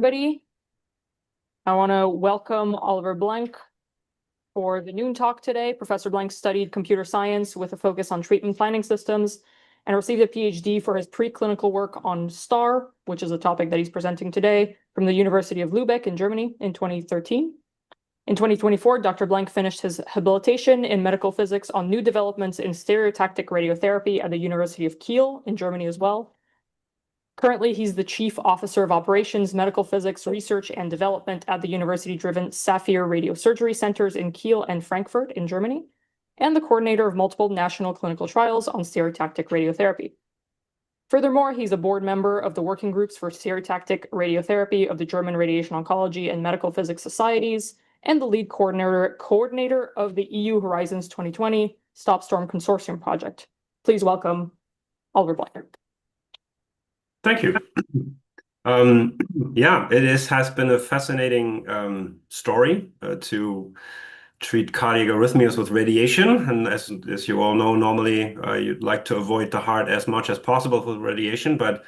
Everybody, I want to welcome Oliver Blanck for the noon talk today. Professor Blanck studied computer science with a focus on treatment planning systems and received a PhD for his preclinical work on STAR, which is a topic that he's presenting today, from the University of Lübeck in Germany in 2013. In 2024, Dr. Blanck finished his habilitation in medical physics on new developments in stereotactic radiotherapy at the University of Kiel in Germany as well. Currently, he's the Chief Officer of Operations, Medical Physics, Research and Development at the university-driven Saphir Radiosurgery centers in Kiel and Frankfurt in Germany, and the coordinator of multiple national clinical trials on stereotactic radiotherapy. Furthermore, he's a board member of the working groups for stereotactic radiotherapy of the German Radiation Oncology and Medical Physics Societies, and the lead coordinator of the EU Horizons 2020 Stop Storm Consortium project. Please welcome Oliver Blanck. Thank you. Yeah, has been a fascinating story to treat cardiac arrhythmias with radiation. And as you all know, normally you'd like to avoid the heart as much as possible with radiation, but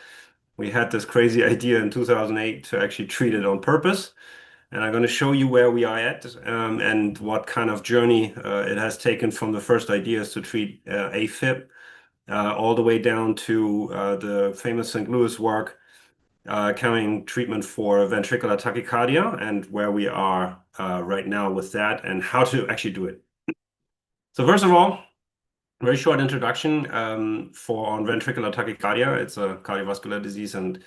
we had this crazy idea in 2008 to actually treat it on purpose. And I'm going to show you where we are at and what kind of journey it has taken from the first ideas to treat AFib all the way down to the famous St. Louis work carrying treatment for ventricular tachycardia and where we are right now with that and how to actually do it. So first of all, very short introduction on ventricular tachycardia. It's a cardiovascular disease, and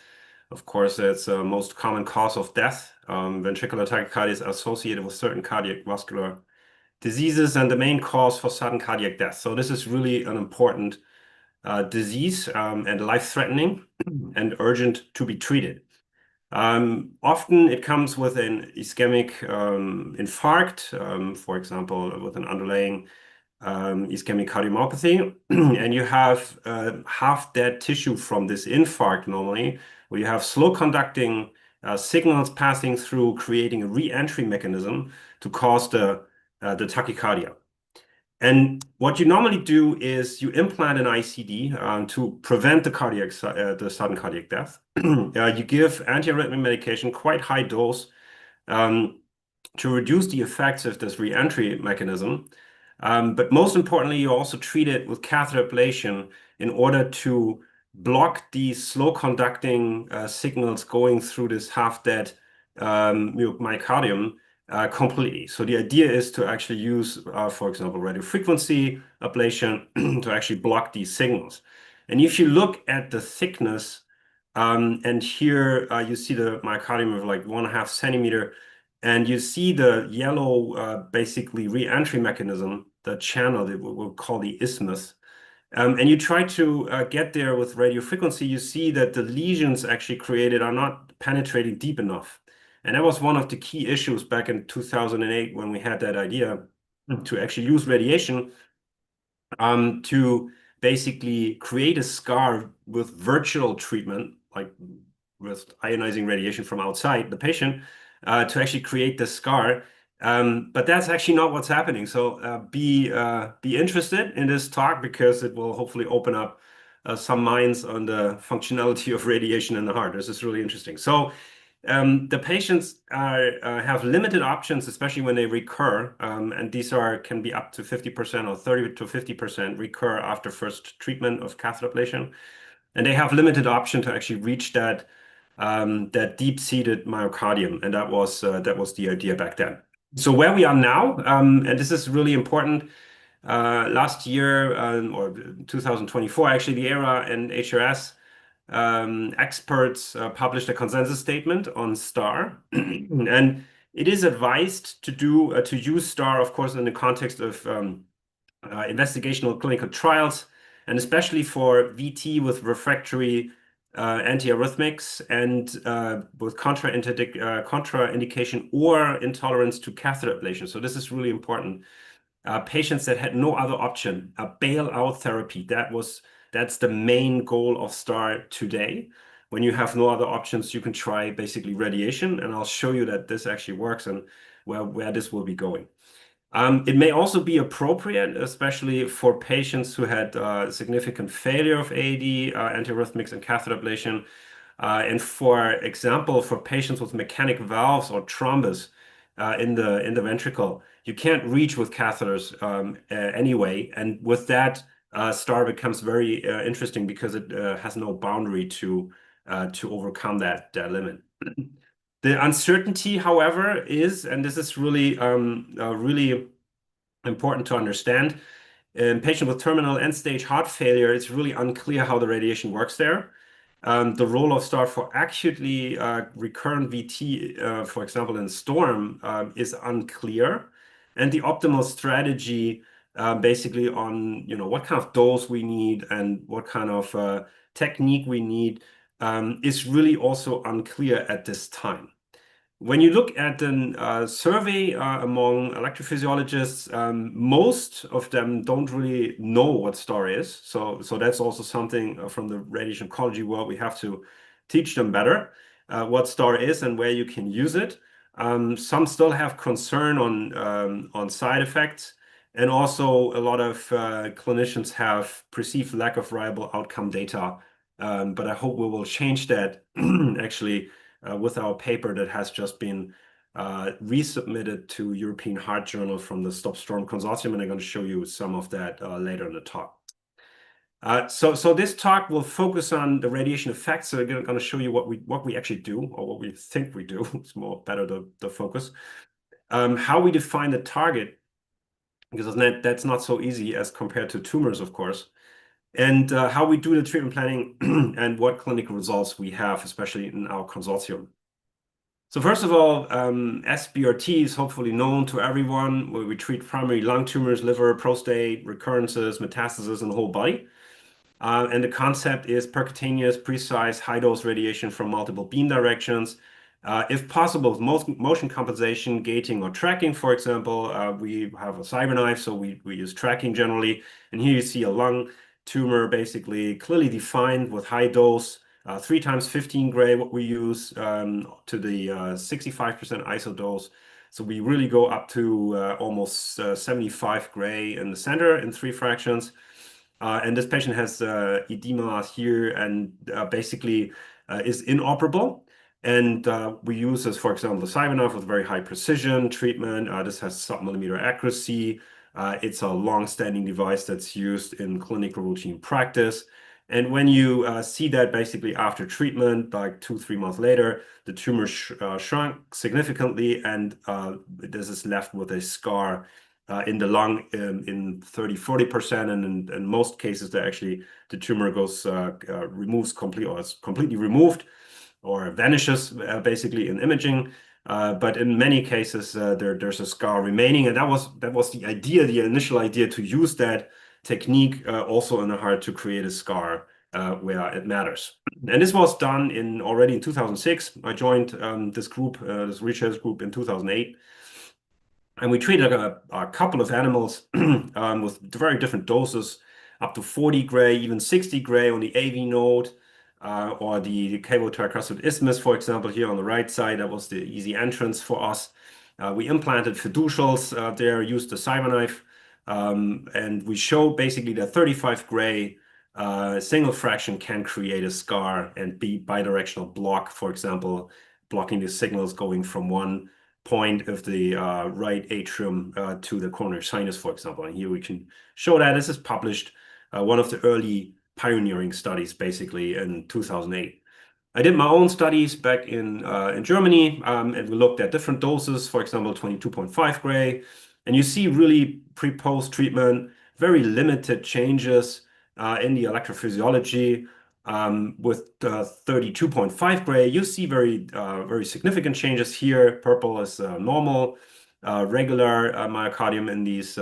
of course, it's the most common cause of death. Ventricular tachycardia is associated with certain cardiovascular diseases and the main cause for sudden cardiac death. So this is really an important disease and life-threatening and urgent to be treated. Often it comes with an ischemic infarct, for example, with an underlying ischemic cardiomyopathy, and you have half-dead tissue from this infarct normally, where you have slow-conducting signals passing through, creating a re-entry mechanism to cause the tachycardia. And what you normally do is you implant an ICD to prevent the sudden cardiac death. You give antiarrhythmic medication, quite high dose, to reduce the effects of this re-entry mechanism. But most importantly, you also treat it with catheter ablation in order to block these slow-conducting signals going through this half-dead myocardium completely. So the idea is to actually use, for example, radiofrequency ablation to actually block these signals. And if you look at the thickness, and here you see the myocardium of like 1.5 centimeter, and you see the yellow, basically re-entry mechanism, the channel that we'll call the isthmus. And you try to get there with radiofrequency, you see that the lesions actually created are not penetrating deep enough. And that was one of the key issues back in 2008 when we had that idea to actually use radiation to basically create a scar with virtual treatment, like with ionizing radiation from outside the patient, to actually create the scar. But that's actually not what's happening. So be interested in this talk because it will hopefully open up some minds on the functionality of radiation in the heart. This is really interesting. So the patients have limited options, especially when they recur, and these can be up to 50% or 30 to 50% recur after first treatment of catheter ablation, and they have limited option to actually reach that deep-seated myocardium, and that was the idea back then. So where we are now, and this is really important. Last year or 2024, actually, the ERA and HRS experts published a consensus statement on STAR, and it is advised to use STAR, of course, in the context of investigational clinical trials, and especially for VT with refractory antiarrhythmics and with contraindication or intolerance to catheter ablation. So this is really important. Patients that had no other option, a bailout therapy, that's the main goal of STAR today. When you have no other options, you can try basically radiation, and I'll show you that this actually works and where this will be going. It may also be appropriate, especially for patients who had significant failure of AED, antiarrhythmics, and catheter ablation, And for example, for patients with mechanic valves or thrombus in the ventricle, you can't reach with catheters anyway. And with that, STAR becomes very interesting because it has no boundary to overcome that limit. The uncertainty, however, is, and this is really really important to understand, in patients with terminal end-stage heart failure, it's really unclear how the radiation works there. The role of STAR for acutely recurrent VT, for example, in STORM, is unclear. And the optimal strategy, basically on what kind of dose we need and what kind of technique we need, is really also unclear at this time. When you look at a survey among electrophysiologists, most of them don't really know what STAR is. So that's also something from the radiation oncology world. We have to teach them better what STAR is and where you can use it. Some still have concern on side effects. And also a lot of clinicians have perceived lack of reliable outcome data. But I hope we will change that actually with our paper that has just been resubmitted to European Heart Journal from the Stop STORM Consortium, and I'm going to show you some of that later in the talk. So this talk will focus on the radiation effects. So I'm going to show you what we actually do, or what we think we do. It's more better the focus. How we define the target, because that's not so easy as compared to tumors, of course. And how we do the treatment planning and what clinical results we have, especially in our consortium. So first of all, SBRT is hopefully known to everyone, where we treat primary lung tumors, liver, prostate, recurrences, metastases in the whole body. And the concept is percutaneous, precise, high-dose radiation from multiple beam directions. If possible, with motion compensation, gating, or tracking, for example. We have a CyberKnife, so we use tracking generally. And here you see a lung tumor basically clearly defined with high dose, 3 × 15 gray, what we use, to the 65% ISO dose. So we really go up to almost 75 gray in the center in 3 fractions. And this patient has edema here and basically is inoperable. And we use this, for example, the CyberKnife with very high precision treatment. This has sub-millimeter accuracy. It's a long-standing device that's used in clinical routine practice. And when you see that basically after treatment, like 2-3 months later, the tumor shrunk significantly, and this is left with a scar in the lung in 30-40%, and in most cases, the tumor goes removes completely, or is completely removed, or vanishes basically in imaging. But in many cases, there's a scar remaining, and that was the idea, the initial idea, to use that technique also in the heart to create a scar where it matters. And this was done already in 2006. I joined this group, this research group, in 2008. And we treated a couple of animals with very different doses, up to 40 gray, even 60 gray on the AV node, or the cavo-tricuspid isthmus, for example, here on the right side. That was the easy entrance for us. We implanted fiducials there, used the CyberKnife, and we show basically that 35 gray single fraction can create a scar and be bidirectional block, for example, blocking the signals going from one point of the right atrium to the coronary sinus, for example. And here we can show that. This is published, one of the early pioneering studies, basically in 2008. I did my own studies back in Germany, and we looked at different doses, for example, 22.5 gray. And you see really pre-post treatment, very limited changes in the electrophysiology. With 32.5 gray, you see very significant changes here. Purple is normal, regular myocardium in these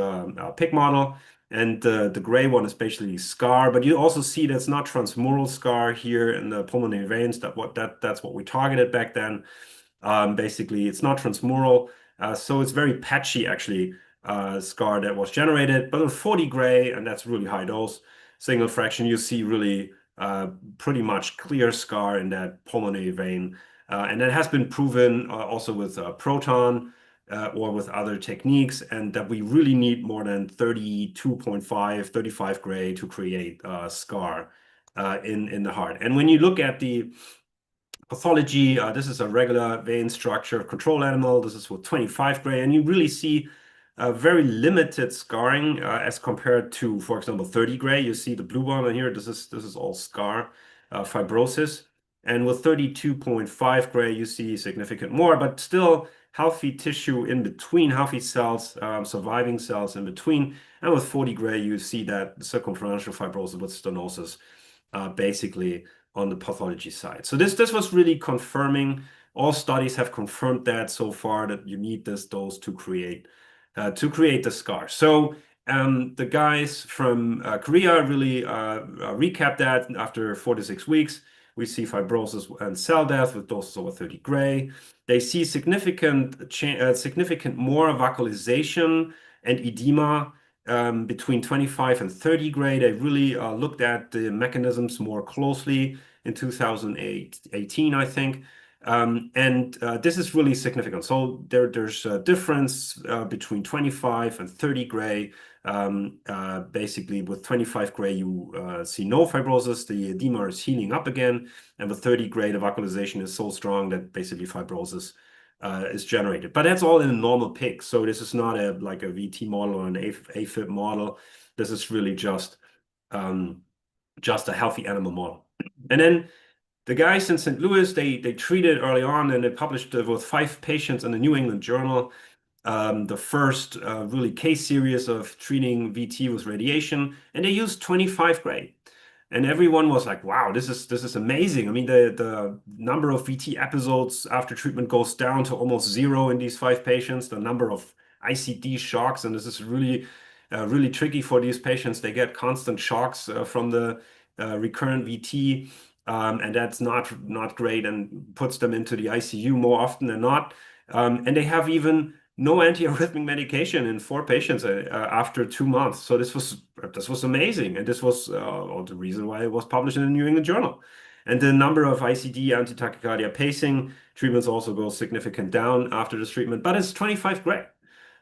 pig model. And the gray one is basically scar, but you also see that's not transmural scar here in the pulmonary veins. That's what we targeted back then. Basically, it's not transmural, so it's very patchy actually scar that was generated. But with 40 gray, and that's really high dose single fraction, you see really pretty much clear scar in that pulmonary vein, and that has been proven also with proton. Or with other techniques, and that we really need more than 32.5, 35 gray to create a scar in the heart. And when you look at the pathology. This is a regular vein structure control animal. This is with 25 gray, and you really see very limited scarring as compared to, for example, 30 gray. You see the blue one on here. This is all scar fibrosis. And with 32.5 gray, you see significant more, but still healthy tissue in between, healthy cells, surviving cells in between. And with 40 gray, you see that circumferential fibrosis with stenosis, basically on the pathology side. So this was really confirming. All studies have confirmed that so far, that you need this dose to create the scar. So the guys from Korea really recap that after 4 to 6 weeks. We see fibrosis and cell death with doses over 30 gray. They see significant more vacuolization and edema between 25 and 30 gray. They really looked at the mechanisms more closely in 2018, I think. This is really significant. So there's a difference between 25 and 30 gray. Basically, with 25 gray, you see no fibrosis. The edema is healing up again. And with 30 gray, the vacuolization is so strong that basically fibrosis is generated. But that's all in a normal pig. So this is not like a VT model or an AFib model. This is really just a healthy animal model. And then the guys in St. Louis, they treated early on, and they published with 5 patients in the New England Journal, the first really case series of treating VT with radiation, and they used 25 gray. And everyone was like, wow, this is amazing. I mean, the number of VT episodes after treatment goes down to almost 0 in these 5 patients. The number of ICD shocks, and this is really tricky for these patients. They get constant shocks from the recurrent VT. And that's not great, and puts them into the ICU more often than not. And they have even no antiarrhythmic medication in 4 patients after 2 months. So this was amazing, and this was the reason why it was published in the New England Journal. And the number of ICD anti-tachycardia pacing treatments also goes significant down after this treatment, but it's 25 gray.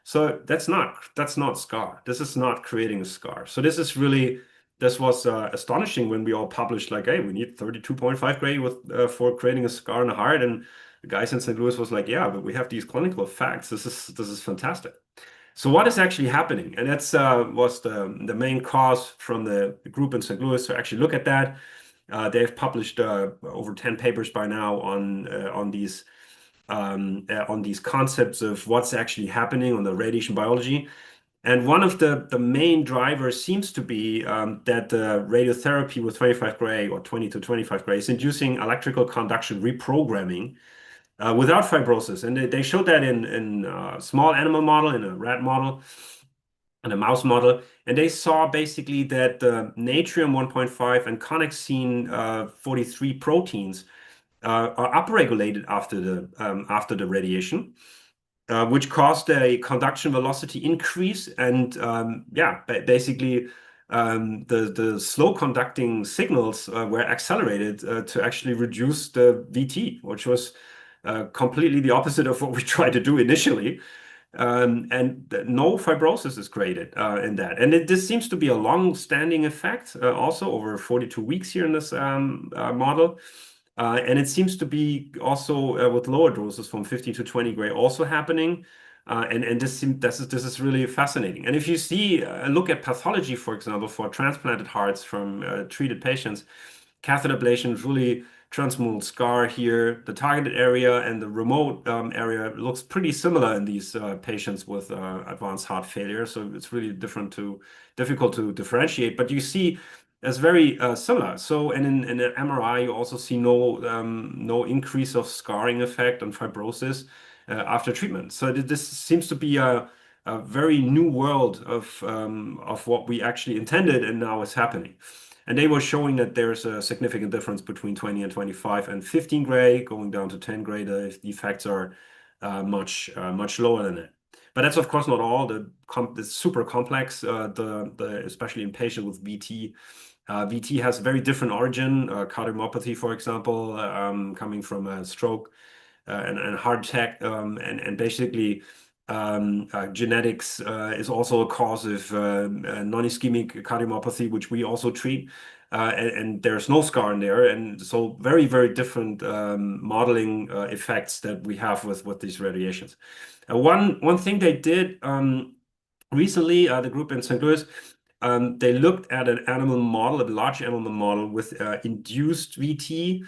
So that's not scar. This is not creating a scar. So this was astonishing when we all published, like, hey, we need 32.5 gray for creating a scar in the heart. And the guys in St. Louis was like, yeah, but we have these clinical facts. This is fantastic. So what is actually happening? And that's was the main cause from the group in St. Louis to actually look at that. They've published over 10 papers by now on these concepts of what's actually happening on the radiation biology. And one of the main drivers seems to be that the radiotherapy with 25 gray or 20 to 25 gray is inducing electrical conduction reprogramming without fibrosis. And they showed that in a small animal model, in a rat model, and a mouse model. And they saw basically that the natrium 1.5 and connexin 43 proteins are upregulated after the radiation. Which caused a conduction velocity increase, and basically the slow conducting signals were accelerated to actually reduce the VT, which was completely the opposite of what we tried to do initially. And no fibrosis is created in that. And this seems to be a long-standing effect also over 42 weeks here in this model. And it seems to be also with lower doses from 50 to 20 gray also happening. And this is really fascinating. And if you see, look at pathology, for example, for transplanted hearts from treated patients, catheter ablation really transmural scar here. The targeted area and the remote area looks pretty similar in these patients with advanced heart failure. So it's really difficult to differentiate. But you see, it's very similar. So, and in an MRI, you also see no increase of scarring effect and fibrosis after treatment. So this seems to be a very new world of what we actually intended, and now it's happening. And they were showing that there's a significant difference between 20 and 25 and 15 gray, going down to 10 gray. The effects are much lower than that. But that's of course not all. It's super complex. Especially in patients with VT. VT has very different origin. Cardiomyopathy, for example, coming from a stroke and heart attack, and basically Genetics is also a cause of non-ischemic cardiomyopathy, which we also treat. And there's no scar in there. And so very, very different modeling effects that we have with these radiations. One thing they did recently, the group in St. Louis, they looked at an animal model, a large animal model with induced VT.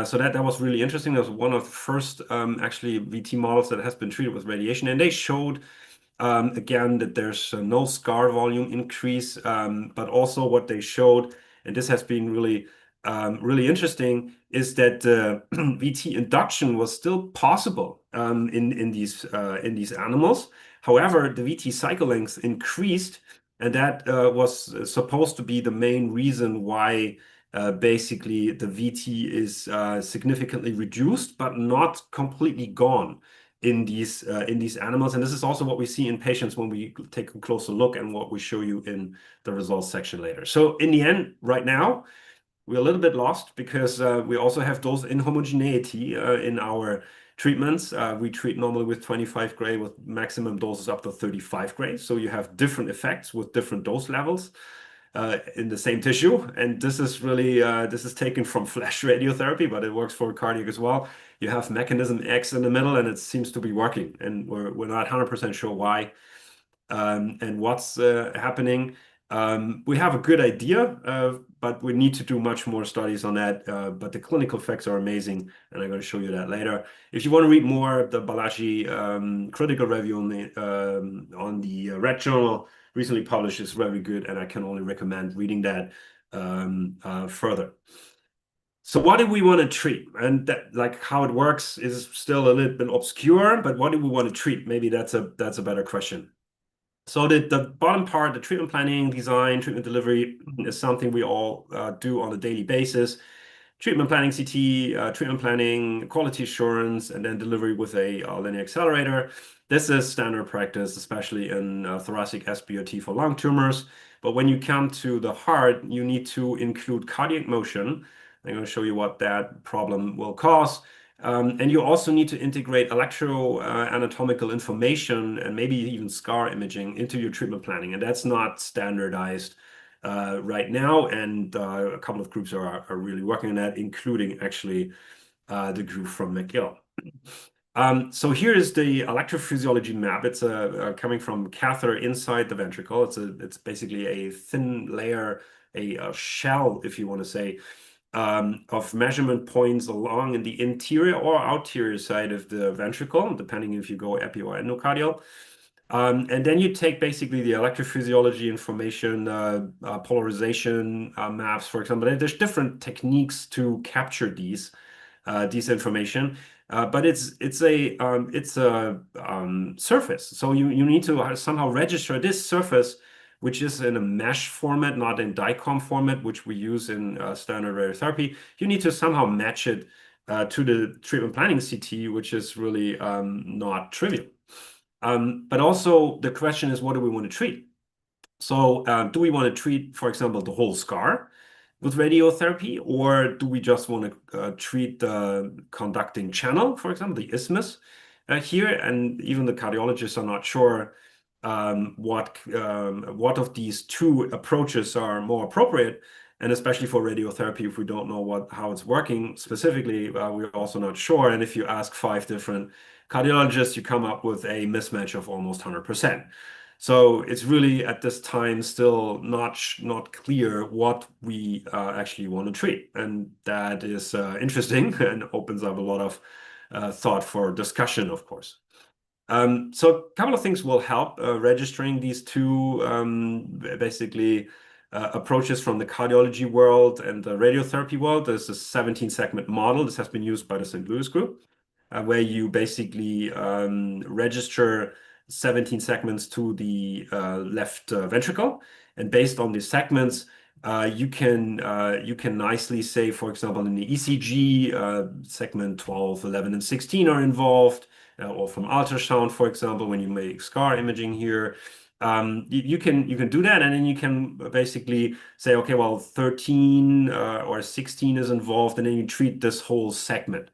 So that was really interesting. That was one of the first actually VT models that has been treated with radiation. And they showed, again, that there's no scar volume increase, but also what they showed, and this has been really, really interesting, is that VT induction was still possible in these animals. However, the VT cycle length increased, and that was supposed to be the main reason why basically the VT is significantly reduced, but not completely gone in these animals. And this is also what we see in patients when we take a closer look, and what we show you in the results section later. So in the end, right now, we're a little bit lost because we also have dose inhomogeneity in our treatments. We treat normally with 25 gray with maximum doses up to 35 gray. So you have different effects with different dose levels in the same tissue. And this is really, this is taken from flash radiotherapy, but it works for cardiac as well. You have mechanism X in the middle, and it seems to be working. And we're not 100% sure why and what's happening. We have a good idea, but we need to do much more studies on that. But the clinical effects are amazing, and I'm going to show you that later. If you want to read more, the Balaji critical review on the Red Journal recently published is very good, and I can only recommend reading that further. So what do we want to treat? And that, like, how it works is still a little bit obscure, but what do we want to treat? Maybe that's a better question. So the bottom part, the treatment planning, design, treatment delivery is something we all do on a daily basis. Treatment planning CT, treatment planning, quality assurance, and then delivery with a linear accelerator. This is standard practice, especially in thoracic SBRT for lung tumors. But when you come to the heart, you need to include cardiac motion. I'm going to show you what that problem will cause. And you also need to integrate electroanatomical information and maybe even scar imaging into your treatment planning. And that's not standardized right now. And a couple of groups are really working on that, including actually the group from Kiel. So here is the electrophysiology map. It's coming from catheter inside the ventricle. It's basically a thin layer, a shell, if you want to say, of measurement points along in the interior or outerior side of the ventricle, depending if you go epi or endocardial. And then you take basically the electrophysiology information, polarization maps, for example. There's different techniques to capture these information, but it's a surface. So you need to somehow register this surface, which is in a mesh format, not in DICOM format, which we use in standard radiotherapy. You need to somehow match it to the treatment planning CT, which is really not trivial. But also the question is, what do we want to treat? So do we want to treat, for example, the whole scar with radiotherapy, or do we just want to treat the conducting channel, for example, the isthmus here? And even the cardiologists are not sure what of these two approaches are more appropriate, and especially for radiotherapy, if we don't know how it's working specifically, we're also not sure. And if you ask 5 different cardiologists, you come up with a mismatch of almost 100%. So it's really at this time still not clear what we actually want to treat, and that is interesting and opens up a lot of thought for discussion, of course. So a couple of things will help registering these two basically approaches from the cardiology world and the radiotherapy world. There's a 17-segment model. This has been used by the St. Louis group, where you basically register 17 segments to the left ventricle. And based on these segments, you can nicely say, for example, in the ECG, segment 12, 11, and 16 are involved. Or from ultrasound, for example, when you make scar imaging here, you can do that, and then you can basically say, okay, well, 13 or 16 is involved, and then you treat this whole segment.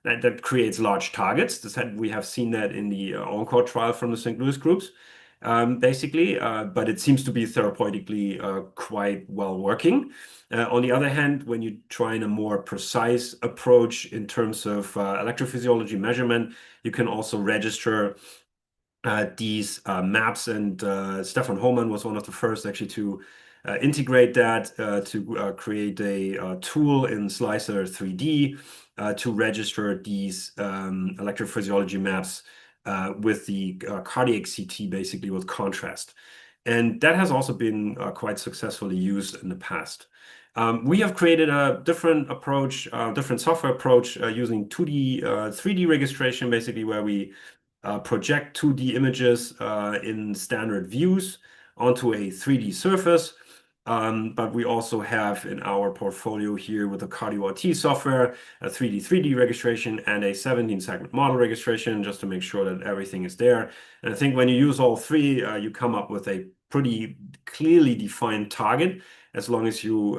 that creates large targets. We have seen that in the ENCORE trial from the St. Louis groups, basically, but it seems to be therapeutically quite well working. On the other hand, when you try in a more precise approach in terms of electrophysiology measurement, you can also register these maps, and Stefan Hohmann was one of the first actually to integrate that to create a tool in Slicer 3D to register these electrophysiology maps with the cardiac CT, basically with contrast. And that has also been quite successfully used in the past. We have created a different approach, different software approach using 2D, 3D registration, basically, where we project 2D images in standard views onto a 3D surface. But we also have in our portfolio here with the CardioRT software, a 3D registration and a 17-segment model registration, just to make sure that everything is there. And I think when you use all three, you come up with a pretty clearly defined target, as long as you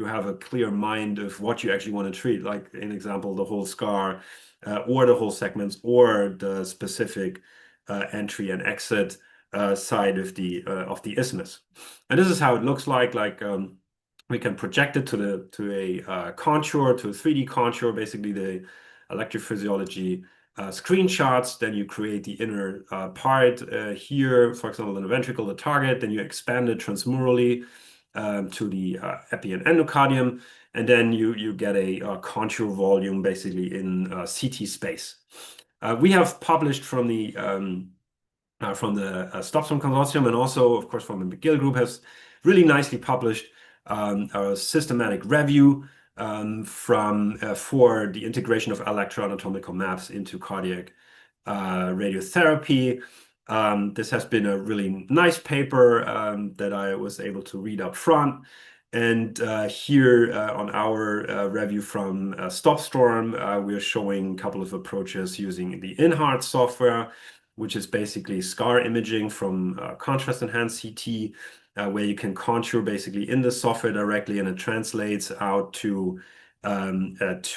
have a clear mind of what you actually want to treat, like in example, the whole scar or the whole segments or the specific entry and exit side of the isthmus. And this is how it looks like. We can project it to a contour, to a 3D contour, basically the electrophysiology screenshots. Then you create the inner part here, for example, in the ventricle, the target. Then you expand it transmurally to the epi and endocardium, and then you get a contour volume basically in CT space. We have published from the Stopstrom Consortium, and also, of course, from the McGill group, has really nicely published a systematic review for the integration of electroanatomical maps into cardiac radiotherapy. This has been a really nice paper that I was able to read up front. And here on our review from Stopstorm, we are showing a couple of approaches using the InHeart software, which is basically scar imaging from contrast-enhanced CT, where you can contour basically in the software directly, and it translates out to RT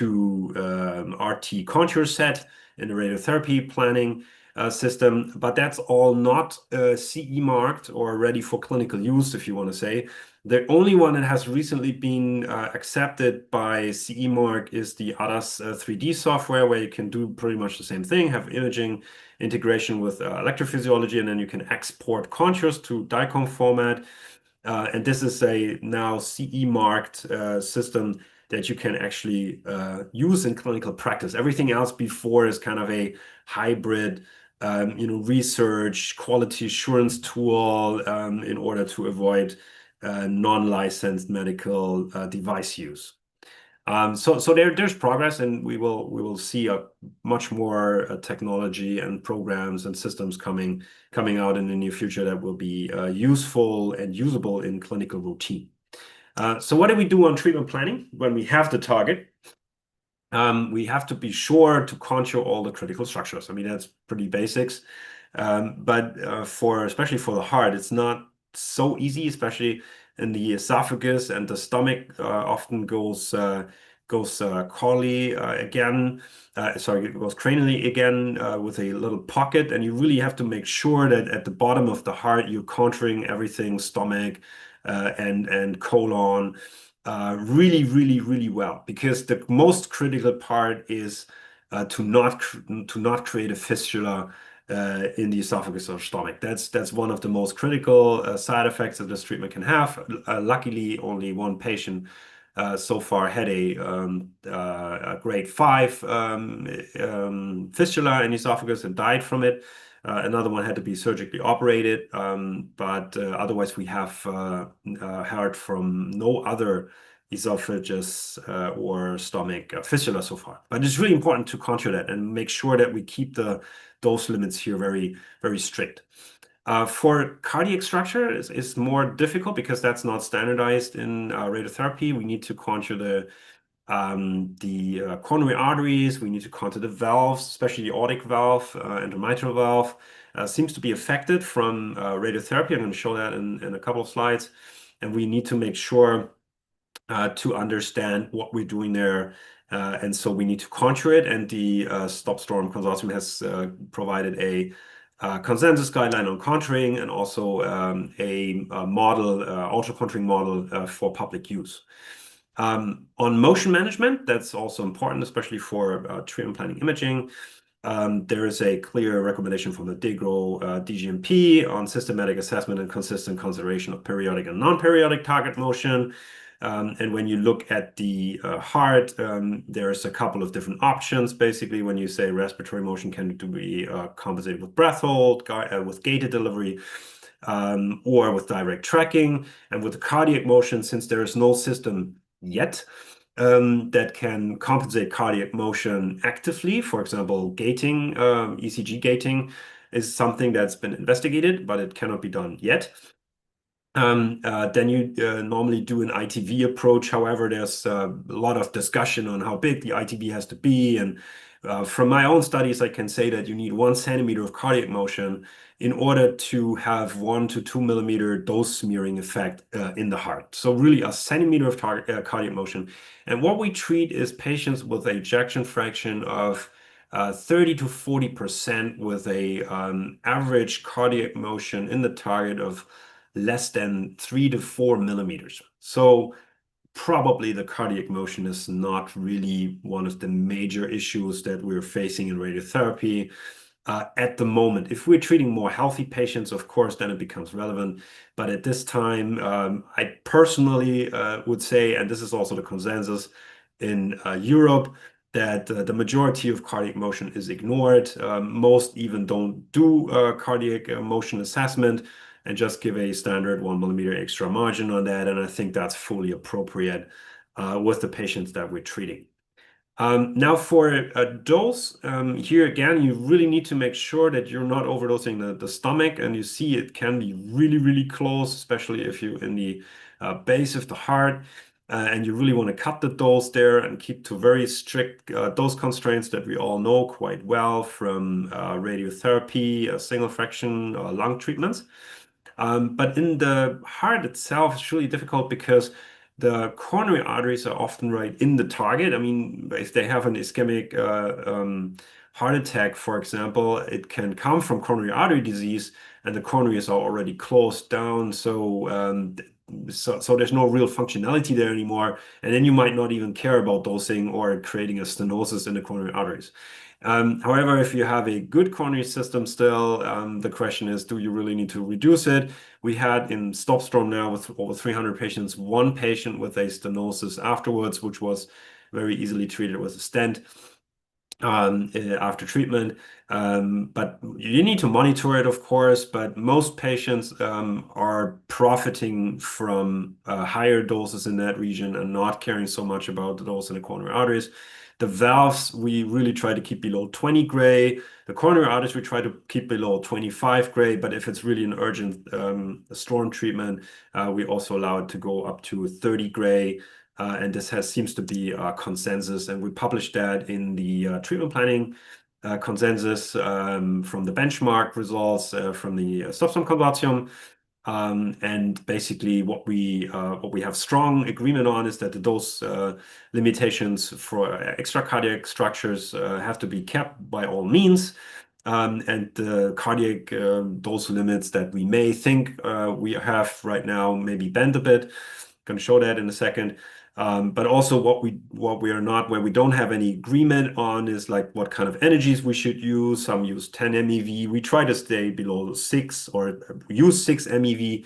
contour set in the radiotherapy planning system. But that's all not CE marked or ready for clinical use, if you want to say. The only one that has recently been accepted by CE mark is the ADAS 3D software, where you can do pretty much the same thing, have imaging integration with electrophysiology, and then you can export contours to DICOM format. And this is a now CE marked system that you can actually use in clinical practice. Everything else before is kind of a hybrid research quality assurance tool in order to avoid non-licensed medical device use. So there's progress, and we will see a much more technology and programs and systems coming out in the near future that will be useful and usable in clinical routine. So what do we do on treatment planning when we have the target? We have to be sure to contour all the critical structures. I mean, that's pretty basics. But especially for the heart, it's not so easy, especially in the esophagus, and the stomach often goes caudally again. It goes cranially again with a little pocket, and you really have to make sure that at the bottom of the heart you're contouring everything, stomach and colon, really well, because the most critical part is to not create a fistula in the esophagus or stomach. That's one of the most critical side effects that this treatment can have. Luckily, only one patient so far had a grade 5 fistula in the esophagus and died from it. Another one had to be surgically operated, but otherwise we have heard from no other esophagus or stomach fistula so far. But it's really important to contour that and make sure that we keep the dose limits here very strict. For cardiac structure, it's more difficult because that's not standardized in radiotherapy. We need to contour the coronary arteries. We need to contour the valves, especially the aortic valve and the mitral valve. Seems to be affected from radiotherapy. I'm going to show that in a couple of slides. And we need to make sure to understand what we're doing there And so we need to contour it, and the STOP-STORM consortium has provided a consensus guideline on contouring and also a model, ultra-contouring model for public use. On motion management, that's also important, especially for treatment planning imaging. There is a clear recommendation from the DIGRO DGMP on systematic assessment and consistent consideration of periodic and non-periodic target motion. And when you look at the heart, there's a couple of different options. Basically, when you say respiratory motion can be compensated with breath hold, with gated delivery, or with direct tracking. And with the cardiac motion, since there is no system yet that can compensate cardiac motion actively, for example, gating, ECG gating is something that's been investigated, but it cannot be done yet. Then you normally do an ITV approach. However, there's a lot of discussion on how big the ITV has to be. And from my own studies, I can say that you need 1 centimeter of cardiac motion in order to have 1 to 2 millimeter dose smearing effect in the heart. So really a centimeter of cardiac motion. And what we treat is patients with an ejection fraction of 30 to 40% with a average cardiac motion in the target of less than 3 to 4 millimeters. So probably the cardiac motion is not really one of the major issues that we're facing in radiotherapy at the moment. If we're treating more healthy patients, of course, then it becomes relevant. But at this time, I personally would say, and this is also the consensus in Europe, that the majority of cardiac motion is ignored. Most even don't do cardiac motion assessment and just give a standard 1 millimeter extra margin on that. And I think that's fully appropriate with the patients that we're treating. Now for a dose, here again, you really need to make sure that you're not overdosing the stomach. And you see it can be really, really close, especially if you're in the base of the heart. And you really want to cut the dose there and keep to very strict dose constraints that we all know quite well from radiotherapy, single fraction lung treatments. But in the heart itself, it's really difficult because the coronary arteries are often right in the target. I mean, if they have an ischemic heart attack, for example, it can come from coronary artery disease, and the coronaries are already closed down. So there's no real functionality there anymore. And then you might not even care about dosing or creating a stenosis in the coronary arteries. However, if you have a good coronary system still, the question is, do you really need to reduce it? We had in STOP-STORM now with over 300 patients, 1 patient with a stenosis afterwards, which was very easily treated with a stent after treatment. But you need to monitor it, of course, but most patients are profiting from higher doses in that region and not caring so much about the dose in the coronary arteries. The valves, we really try to keep below 20 gray. The coronary arteries, we try to keep below 25 gray, but if it's really an urgent storm treatment, we also allow it to go up to 30 gray. And this seems to be a consensus, and we published that in the treatment planning consensus from the benchmark results from the STOP-STORM consortium. And basically what we have strong agreement on is that the dose limitations for extracardiac structures have to be kept by all means. And the cardiac dose limits that we may think we have right now maybe bend a bit. Going to show that in a second. But also what we are not, where we don't have any agreement on is like what kind of energies we should use. Some use 10 MeV. We try to stay below 6 or use 6 MeV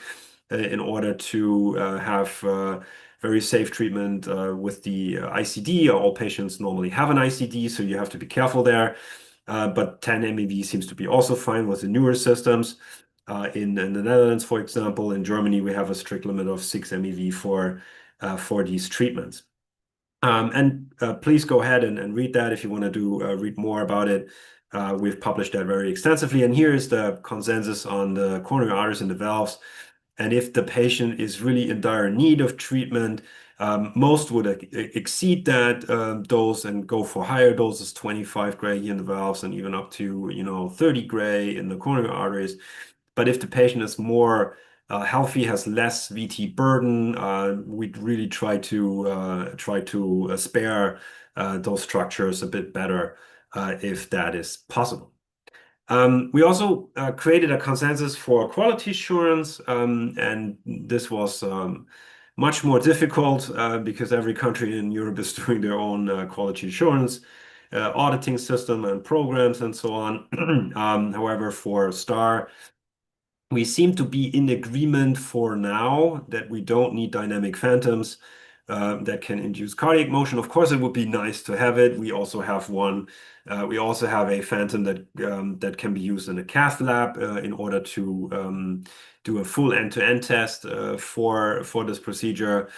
in order to have very safe treatment with the ICD. All patients normally have an ICD, so you have to be careful there. But 10 MeV seems to be also fine with the newer systems. In the Netherlands, for example, in Germany, we have a strict limit of 6 MeV for these treatments. And please go ahead and read that if you want to read more about it. We've published that very extensively. And here is the consensus on the coronary arteries and the valves. And if the patient is really in dire need of treatment, most would exceed that dose and go for higher doses, 25 gray in the valves and even up to 30 gray in the coronary arteries. But if the patient is more healthy, has less VT burden, we'd really try to spare those structures a bit better if that is possible. We also created a consensus for quality assurance, and this was much more difficult because every country in Europe is doing their own quality assurance auditing system and programs and so on. However, for STAR, we seem to be in agreement for now that we don't need dynamic phantoms that can induce cardiac motion. Of course, it would be nice to have it. We also have one. We also have a phantom that can be used in a cath lab in order to do a full end-to-end test for this procedure,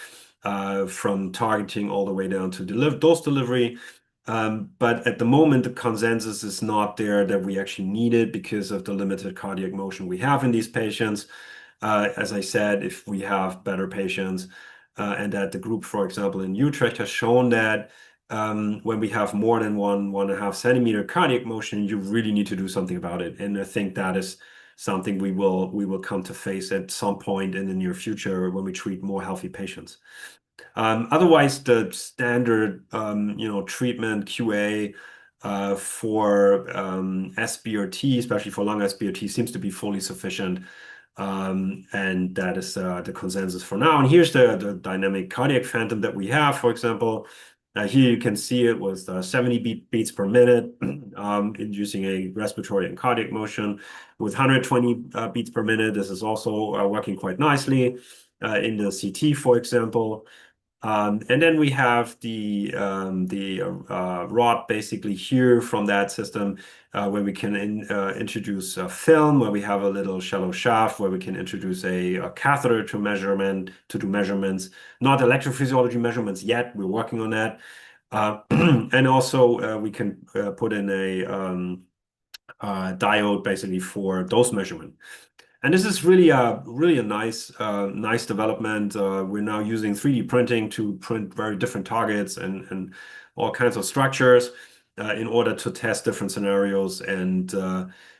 from targeting all the way down to dose delivery. But at the moment, the consensus is not there that we actually need it because of the limited cardiac motion we have in these patients. As I said, if we have better patients, and that the group, for example, in Utrecht has shown that when we have more than 1.5 centimeter cardiac motion, you really need to do something about it. And I think that is something we will come to face at some point in the near future when we treat more healthy patients. Otherwise, the standard, treatment QA for SBRT, especially for lung SBRT, seems to be fully sufficient. And that is the consensus for now. And here's the dynamic cardiac phantom that we have, for example. Here you can see it was 70 beats per minute, inducing a respiratory and cardiac motion with 120 beats per minute. This is also working quite nicely in the CT, for example. And then we have the rod basically here from that system where we can introduce a film, where we have a little shallow shaft, where we can introduce a catheter to do measurements, not electrophysiology measurements yet. We're working on that. And also we can put in a diode basically for dose measurement. And this is really a nice development. We're now using 3D printing to print very different targets and all kinds of structures in order to test different scenarios and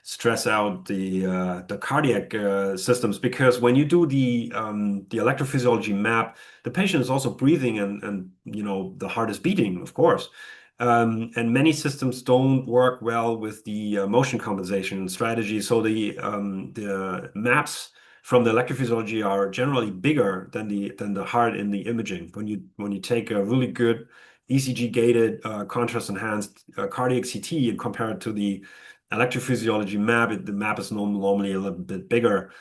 stress out the cardiac systems. Because when you do the electrophysiology map, the patient is also breathing and the heart is beating, of course. And many systems don't work well with the motion compensation strategy. So the maps from the electrophysiology are generally bigger than the heart in the imaging. When you take a really good ECG-gated contrast-enhanced cardiac CT and compare it to the electrophysiology map, the map is normally a little bit bigger.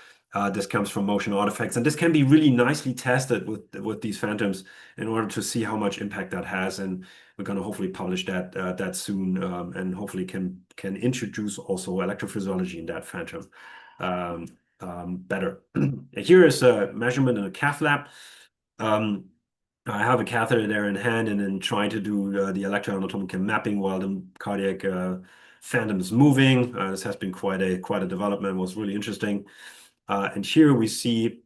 This comes from motion artifacts, and this can be really nicely tested with these phantoms in order to see how much impact that has. And we're going to hopefully publish that soon, and hopefully can introduce also electrophysiology in that phantom better. Here is a measurement in a cath lab. I have a catheter there in hand and then trying to do the electroanatomical mapping while the cardiac phantom is moving. This has been quite a development. It was really interesting. And here we see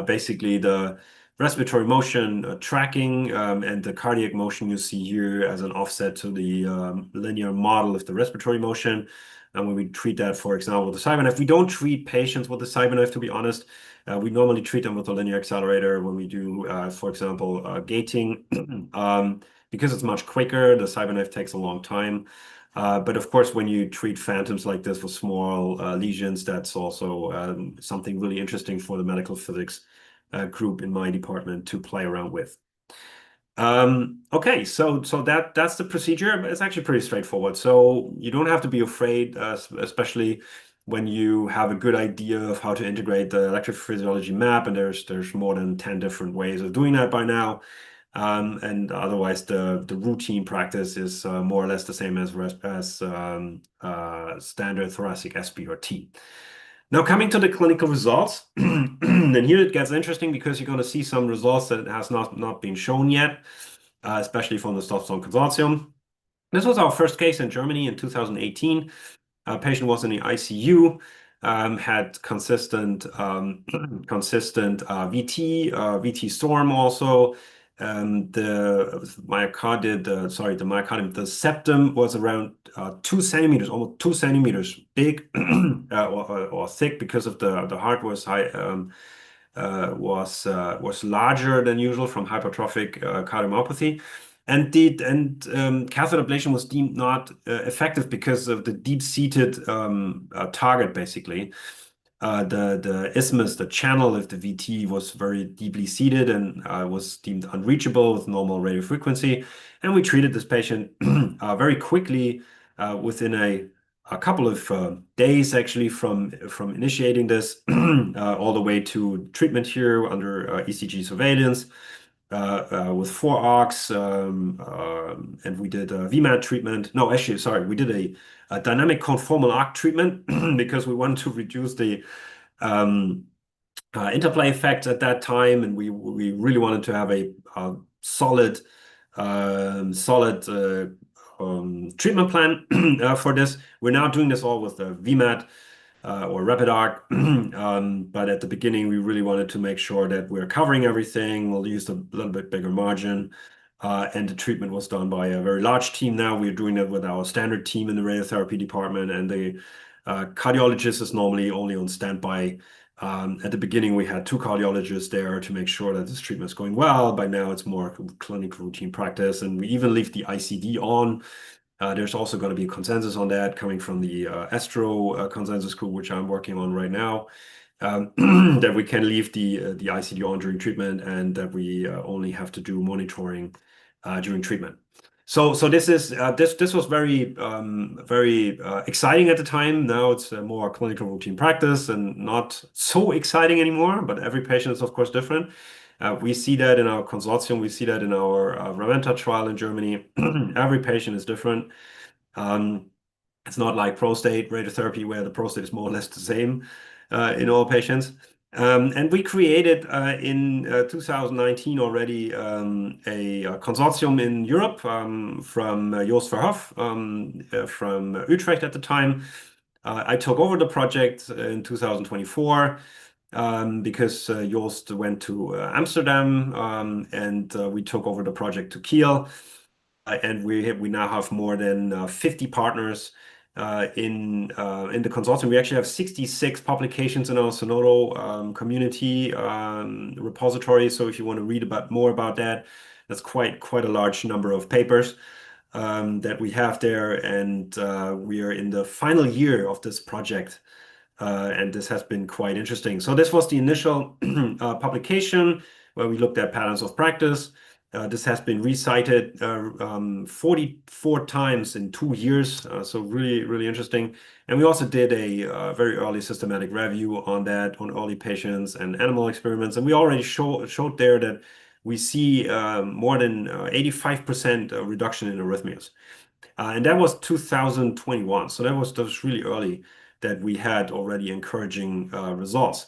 basically the respiratory motion tracking and the cardiac motion you see here as an offset to the linear model of the respiratory motion. And when we treat that, for example, with the CyberKnife, we don't treat patients with the CyberKnife, to be honest. We normally treat them with a linear accelerator when we do, for example, gating. Because it's much quicker, the CyberKnife takes a long time. But of course, when you treat phantoms like this with small lesions, that's also something really interesting for the medical physics group in my department to play around with. Okay, so that's the procedure. It's actually pretty straightforward. So you don't have to be afraid, especially when you have a good idea of how to integrate the electrophysiology map, and there's more than 10 different ways of doing that by now. And otherwise, the routine practice is more or less the same as standard thoracic SBRT. Now, coming to the clinical results, and here it gets interesting because you're going to see some results that has not been shown yet, especially from the Stopstone Consortium. This was our first case in Germany in 2018. A patient was in the ICU, had consistent VT storm also. The septum was around 2 centimeters, almost 2 centimeters big or thick because of the heart was larger than usual from hypertrophic cardiomyopathy. Catheter ablation was deemed not effective because of the deep-seated target, basically. The isthmus, the channel of the VT was very deeply seated and was deemed unreachable with normal radio frequency. And we treated this patient very quickly within a couple of days, actually, from initiating this all the way to treatment here under ECG surveillance with 4 arcs, and we did a VMAT treatment. No, actually, sorry, we did a dynamic conformal arc treatment because we wanted to reduce the interplay effects at that time, and we really wanted to have a solid treatment plan for this. We're now doing this all with the VMAT or rapid arc. But at the beginning, we really wanted to make sure that we're covering everything. We'll use a little bit bigger margin. And the treatment was done by a very large team now. We're doing it with our standard team in the radiotherapy department, and the cardiologist is normally only on standby. At the beginning, we had 2 cardiologists there to make sure that this treatment is going well. By now, it's more clinical routine practice, and we even leave the ICD on. There's also going to be a consensus on that coming from the Astro consensus group, which I'm working on right now, that we can leave the ICD on during treatment, and that we only have to do monitoring during treatment. So this was very exciting at the time. Now it's more clinical routine practice and not so exciting anymore. But every patient is of course different. We see that in our consortium. We see that in our Raventa trial in Germany. Every patient is different. It's not like prostate radiotherapy where the prostate is more or less the same in all patients. And we created in 2019 already a consortium in Europe from Joost Verhoef from Utrecht at the time. I took over the project in 2024 because Joost went to Amsterdam, and we took over the project to Kiel. And we now have more than 50 partners in the consortium. We actually have 66 publications in our Sonoro community repository. So if you want to read more about that, that's quite a large number of papers that we have there. And we are in the final year of this project. And this has been quite interesting. So this was the initial publication where we looked at patterns of practice. This has been recited 44 times in 2 years, so really, really interesting. And we also did a very early systematic review on that, on early patients and animal experiments. And we already showed there that we see more than 85% reduction in arrhythmias. And that was 2021. So that was really early that we had already encouraging results.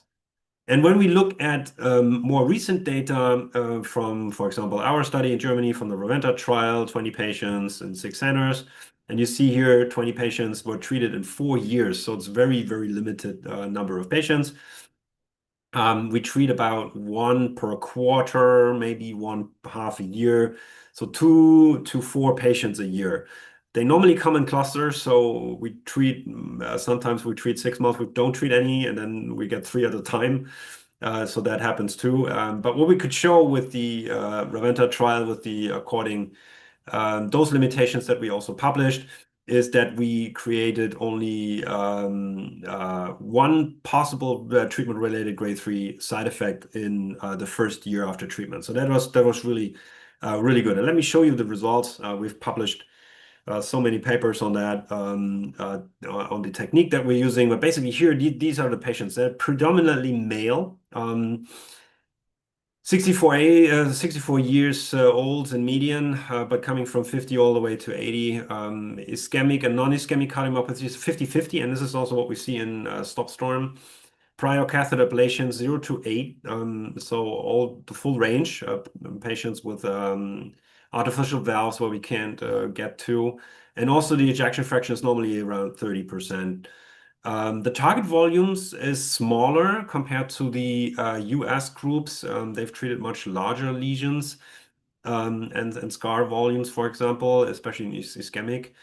And when we look at more recent data from, for example, our study in Germany from the Raventa trial, 20 patients and 6 centers, and you see here 20 patients were treated in 4 years. So it's very, very limited number of patients. We treat about 1 per quarter, maybe 1.5 a year. So 2 to 4 patients a year. They normally come in clusters, so we treat, sometimes we treat 6 months, we don't treat any, and then we get 3 at a time. So that happens too. But what we could show with the Raventa trial, with the according those limitations that we also published, is that we created only 1 possible treatment-related grade 3 side effect in the first year after treatment. So that was really good. And let me show you the results. We've published so many papers on that, on the technique that we're using. But basically here, these are the patients. They're predominantly male, 64 years old in median, but coming from 50 all the way to 80. Ischemic and non-ischemic cardiomyopathy is 50-50, and this is also what we see in STOP-STORM. Prior catheter ablation 0 to 8, so all the full range of patients with artificial valves where we can't get to. And also the ejection fraction is normally around 30%. The target volumes is smaller compared to the US groups. They've treated much larger lesions and scar volumes, for example, especially in ischemic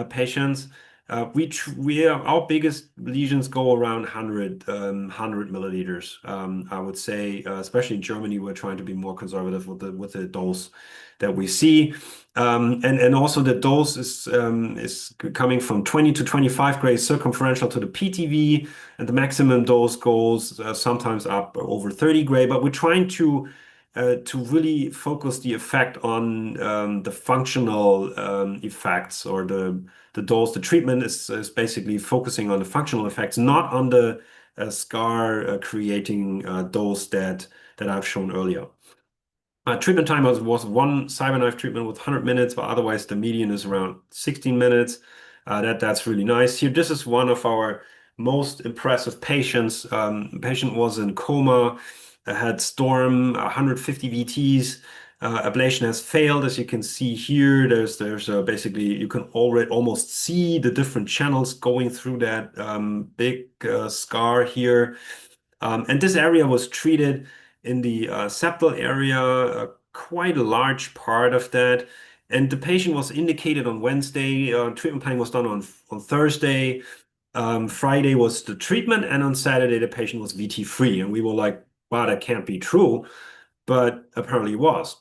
patients. our biggest lesions go around 100 milliliters. I would say, especially in Germany, we're trying to be more conservative with the dose that we see. And also the dose is coming from 20 to 25 Gray circumferential to the PTV, and the maximum dose goes sometimes up over 30 Gray. But we're trying to really focus the effect on the functional effects, or the dose. The treatment is basically focusing on the functional effects, not on the scar creating dose that I've shown earlier. Treatment time was one CyberKnife treatment with 100 minutes, but otherwise the median is around 16 minutes. That's really nice. Here, this is one of our most impressive patients. Patient was in coma, had storm, 150 VTs. Ablation has failed, as you can see here. There's basically, you can already almost see the different channels going through that big scar here. And this area was treated in the septal area, quite a large part of that. And the patient was indicated on Wednesday. Treatment plan was done on Thursday. Friday was the treatment, and on Saturday the patient was VT free. And we were like, wow, that can't be true, but apparently it was.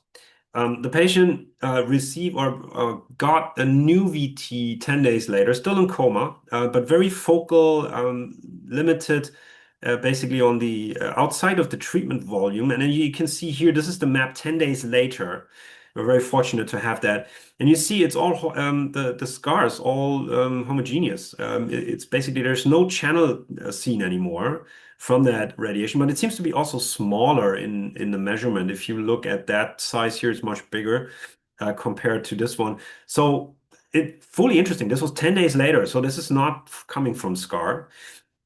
The patient received or got a new VT 10 days later, still in coma, but very focal, limited, basically on the outside of the treatment volume. And then you can see here, this is the map 10 days later. We're very fortunate to have that. And you see it's all, the scar is all homogeneous. It's basically, there's no channel seen anymore from that radiation, but it seems to be also smaller in the measurement. If you look at that size here, it's much bigger compared to this one. So fully interesting. This was 10 days later. So this is not coming from scar.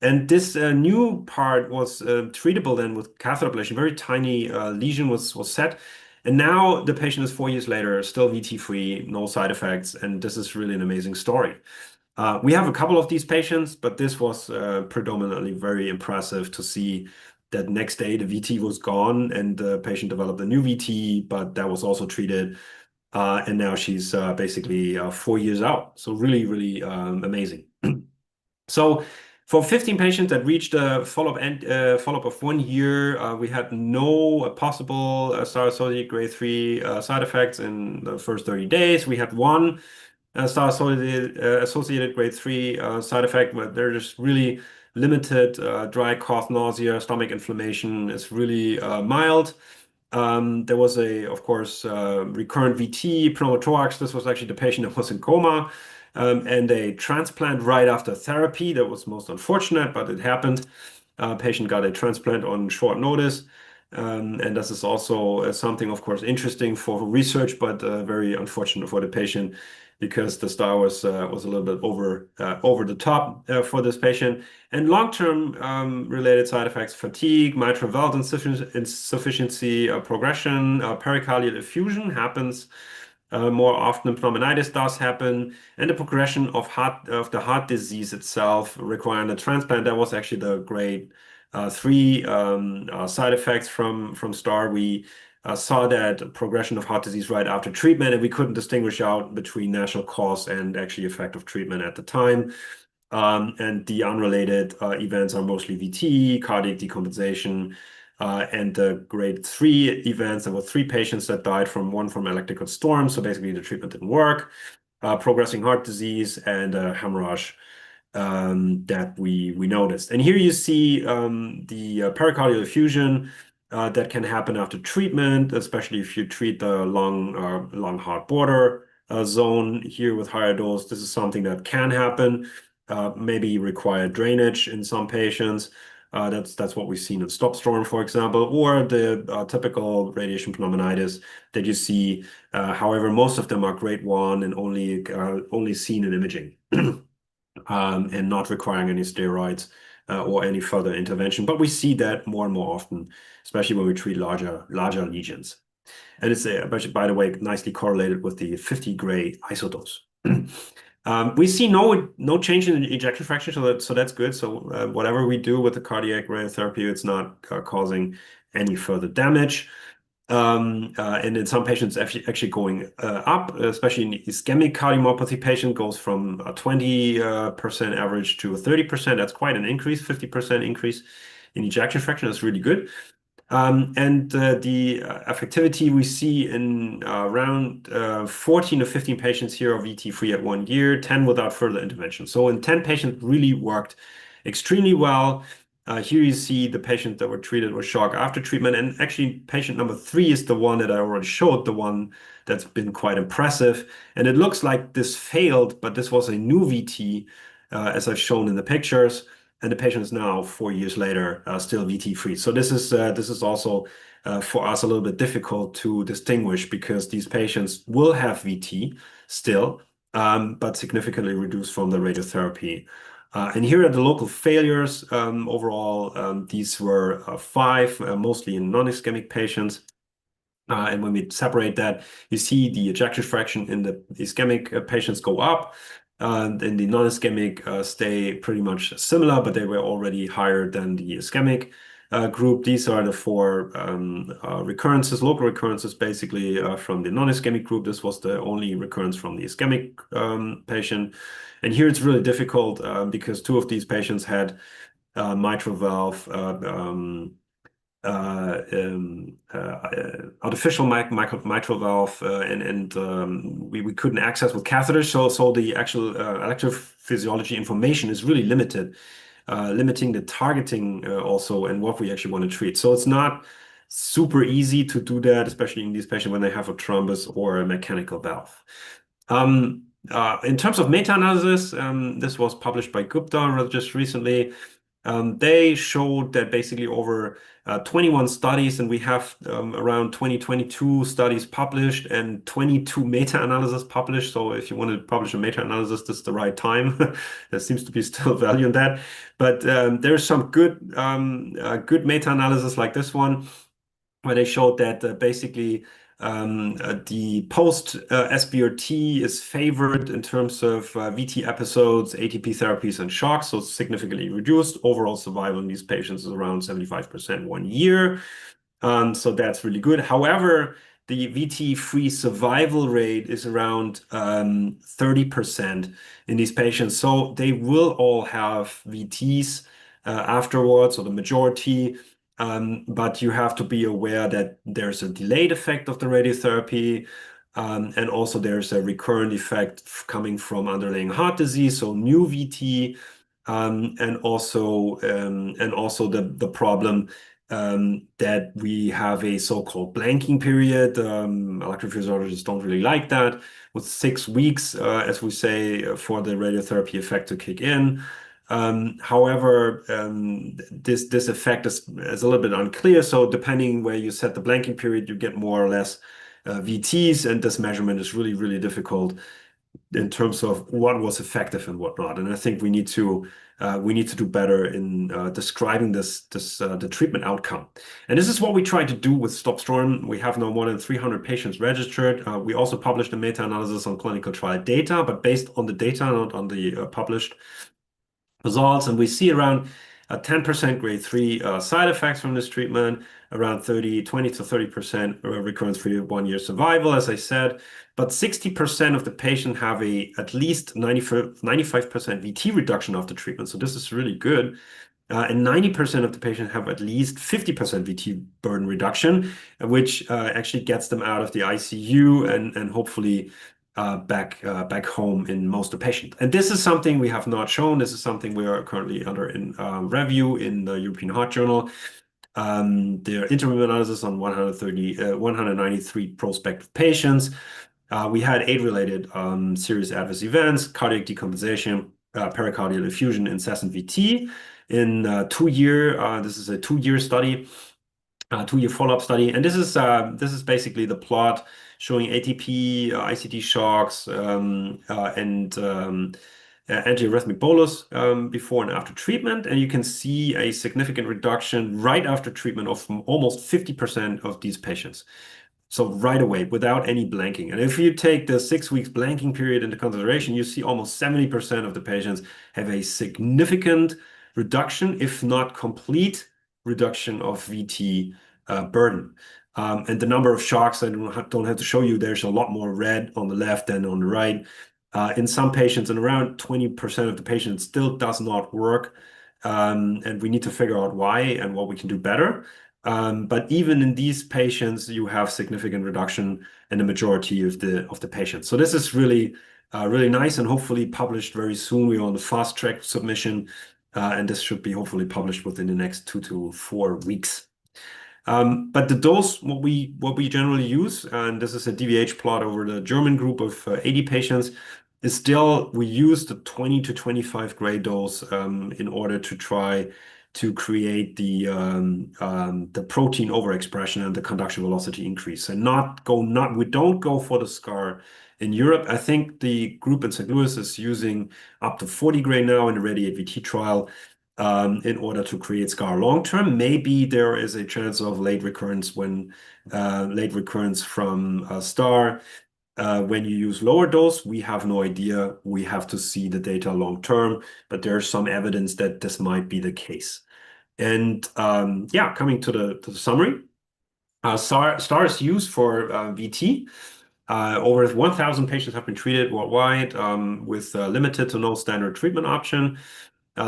And this new part was treatable then with catheter ablation. Very tiny lesion was set. And now the patient is 4 years later, still VT free, no side effects. And this is really an amazing story. We have a couple of these patients, but this was predominantly very impressive to see that next day the VT was gone and the patient developed a new VT, but that was also treated. And now she's basically 4 years out. So really, really amazing. So for 15 patients that reached a follow-up of 1 year, we had no possible star-associated grade 3 side effects in the first 30 days. We had one star-associated grade 3 side effect, but they're just really limited. Dry cough, nausea, stomach inflammation is really mild. There was of course, recurrent VT, pneumothorax. This was actually the patient that was in coma. And a transplant right after therapy. That was most unfortunate, but it happened. Patient got a transplant on short notice. And this is also something, of course, interesting for research, but very unfortunate for the patient because the star was a little bit over the top for this patient. And long-term related side effects: fatigue, mitral valve insufficiency, progression, pericardial effusion happens more often. Pneumonitis does happen, and the progression of the heart disease itself requiring a transplant. That was actually the grade 3 side effects from STAR. We saw that progression of heart disease right after treatment, and we couldn't distinguish out between natural cause and actually effect of treatment at the time. And the unrelated events are mostly VT, cardiac decompensation, and the grade 3 events. There were 3 patients that died from electrical storm. So basically the treatment didn't work. Progressing heart disease and hemorrhage that we noticed. And here you see the pericardial effusion that can happen after treatment, especially if you treat the lung heart border zone here with higher dose. This is something that can happen, maybe require drainage in some patients. That's what we've seen in stop storm, for example, or the typical radiation pneumonitis that you see. However, most of them are grade 1 and only seen in imaging and not requiring any steroids or any further intervention. But we see that more and more often, especially when we treat larger lesions. And it's, by the way, nicely correlated with the 50 Gray isodose. We see no change in ejection fraction, so that's good. So whatever we do with the cardiac radiotherapy, it's not causing any further damage. And in some patients actually going up, especially in ischemic cardiomyopathy patient goes from a 20% average to a 30%. That's quite an increase, 50% increase in ejection fraction. That's really good. And the effectivity we see in around 14 to 15 patients here are VT-free at 1 year, 10 without further intervention. So in 10 patients really worked extremely well. Here you see the patients that were treated with shock after treatment. And actually, patient number 3 is the one that I already showed, the one that's been quite impressive. And it looks like this failed, but this was a new VT, as I've shown in the pictures. And the patient is now 4 years later still VT-free. So this is also for us a little bit difficult to distinguish because these patients will have VT still, but significantly reduced from the radiotherapy. And here are the local failures. Overall, these were 5, mostly in non-ischemic patients. And when we separate that, you see the ejection fraction in the ischemic patients go up. And in the non-ischemic stay pretty much similar, but they were already higher than the ischemic group. These are the 4 recurrences, local recurrences, basically from the non-ischemic group. This was the only recurrence from the ischemic patient. And here it's really difficult because 2 of these patients had mitral valve artificial mitral valve, and we couldn't access with catheters. So the actual electrophysiology information is really limited, limiting the targeting also and what we actually want to treat. So it's not super easy to do that, especially in these patients when they have a thrombus or a mechanical valve. In terms of meta-analysis, this was published by Gupta just recently. They showed that basically over 21 studies, and we have around 22 studies published and 22 meta-analysis published. So if you want to publish a meta-analysis, this is the right time. There seems to be still value in that. But there's some good meta-analysis like this one, where they showed that basically the post SBRT is favored in terms of VT episodes, ATP therapies, and shocks, so it's significantly reduced. Overall survival in these patients is around 75% 1 year. So that's really good. However, the VT-free survival rate is around 30% in these patients. So they will all have VTs afterwards, or the majority. But you have to be aware that there's a delayed effect of the radiotherapy, and also there's a recurrent effect coming from underlying heart disease, so new VT, and also the problem that we have a so-called blanking period. Electrophysiologists don't really like that, with 6 weeks, as we say, for the radiotherapy effect to kick in. However, this effect is a little bit unclear. So depending where you set the blanking period, you get more or less VTs, and this measurement is really, really difficult in terms of what was effective and what not. And I think we need to do better in describing the treatment outcome. And this is what we try to do with STOP-STORM. We have now more than 300 patients registered. We also published a meta-analysis on clinical trial data, but based on the data, not on the published results. And we see around 10% grade 3 side effects from this treatment, around 20 to 30% recurrence-free 1 year survival, as I said. But 60% of the patient have at least 95% VT reduction after treatment. So this is really good. And 90% of the patients have at least 50% VT burden reduction, which actually gets them out of the ICU and hopefully back home in most of the patients. And this is something we have not shown. This is something we are currently under review in the European Heart Journal. There are interim analysis on 193 prospective patients. We had age-related serious adverse events, cardiac decompensation, pericardial effusion, incessant VT in 2 year. This is a 2-year study, 2-year follow-up study, and this is basically the plot showing ATP, ICD shocks, and antiarrhythmic bolus before and after treatment. And you can see a significant reduction right after treatment of almost 50% of these patients. So right away, without any blanking. And if you take the 6 weeks blanking period into consideration, you see almost 70% of the patients have a significant reduction, if not complete reduction of VT burden. And the number of shocks, I don't have to show you, there's a lot more red on the left than on the right. In some patients, and around 20% of the patients, still does not work. And we need to figure out why and what we can do better. But even in these patients, you have significant reduction in the majority of the patients. So this is really really nice and hopefully published very soon. We're on the fast track submission, and this should be hopefully published within the next 2 to 4 weeks. But the dose, what we generally use, and this is a DVH plot over the German group of 80 patients, is still we use the 20 to 25 gray dose in order to try to create the protein overexpression and the conduction velocity increase, and we don't go for the scar. In Europe, I think the group in St. Louis is using up to 40 gray now in the RADIATE-VT trial in order to create scar long term. Maybe there is a chance of late recurrence from STAR. When you use lower dose, we have no idea. We have to see the data long term, but there's some evidence that this might be the case. And yeah, coming to the summary, STAR is used for VT. Over 1,000 patients have been treated worldwide with limited to no standard treatment option.